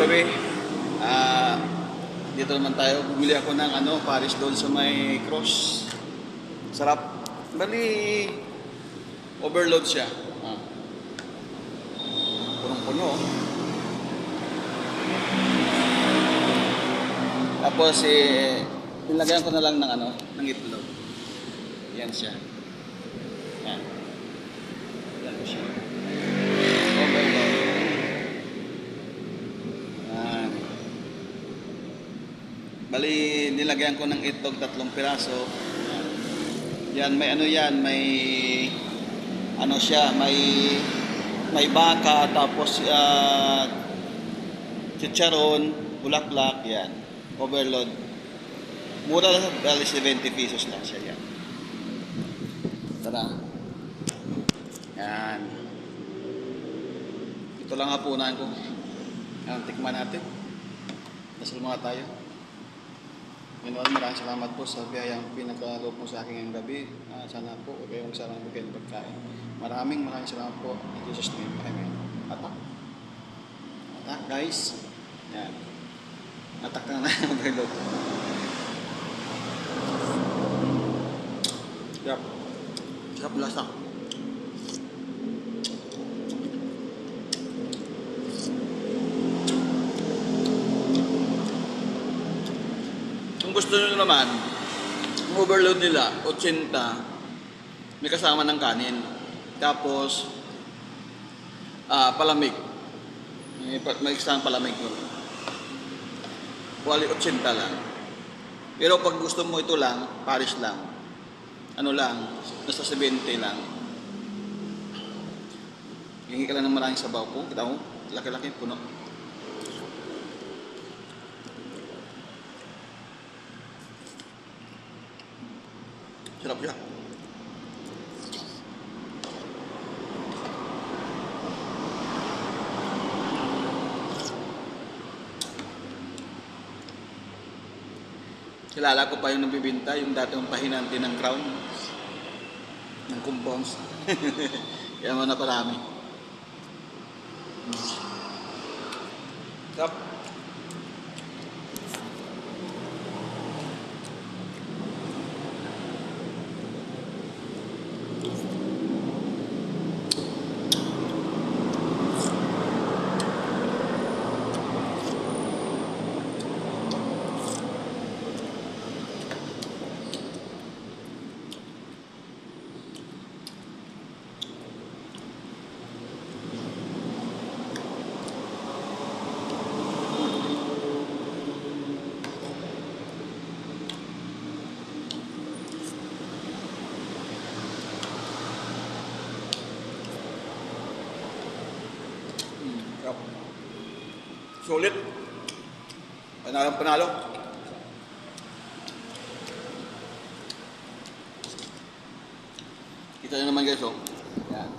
gabi. Ah, dito naman tayo. Bumili ako ng Paris doon sa may cross. Sarap. Bali, overload siya. Punong-puno. Tapos nilagyan ko na lang ng itlog. Yan siya. Yan. Yan ko siya. Overload. Yan. Bali, nilagyan ko ng itlog 3 piraso. Yan, may siya, may baka, tapos chicharon, bulaklak, yan. Overload. Mura lang, bali 70 pesos lang siya, yan. Tara. Yan. Ito lang hapunan ko. Yan, tikman natin. Nasal mga tayo. Ganoon, maraming salamat po sa biyayang pinagkaloob mo sa akin ngayong gabi. Sana po, huwag kayong sarang bigyan ng pagkain. Maraming salamat po. In Jesus' name, amen. Atak. Atak, guys. Yan. Atak na na yung overload. Sarap. Sarap lasa. Kung gusto nyo naman, ang overload nila, 80, may kasama ng kanin. Tapos, palamig. May kasama palamig mo. Kuwali 80 lang. Pero pag gusto mo ito lang, Paris lang. Nasa 70 lang. Hingi ka lang ng maraming sabaw po. Kita mo, laki-laki, puno. Sarap siya. Kilala ko pa yung nabibinta, yung dating pahinante ng Crown. Ng compounds. Kaya mo na parami. Sarap. Sulit. Panalo. Kita nyo naman guys, oh. Yan.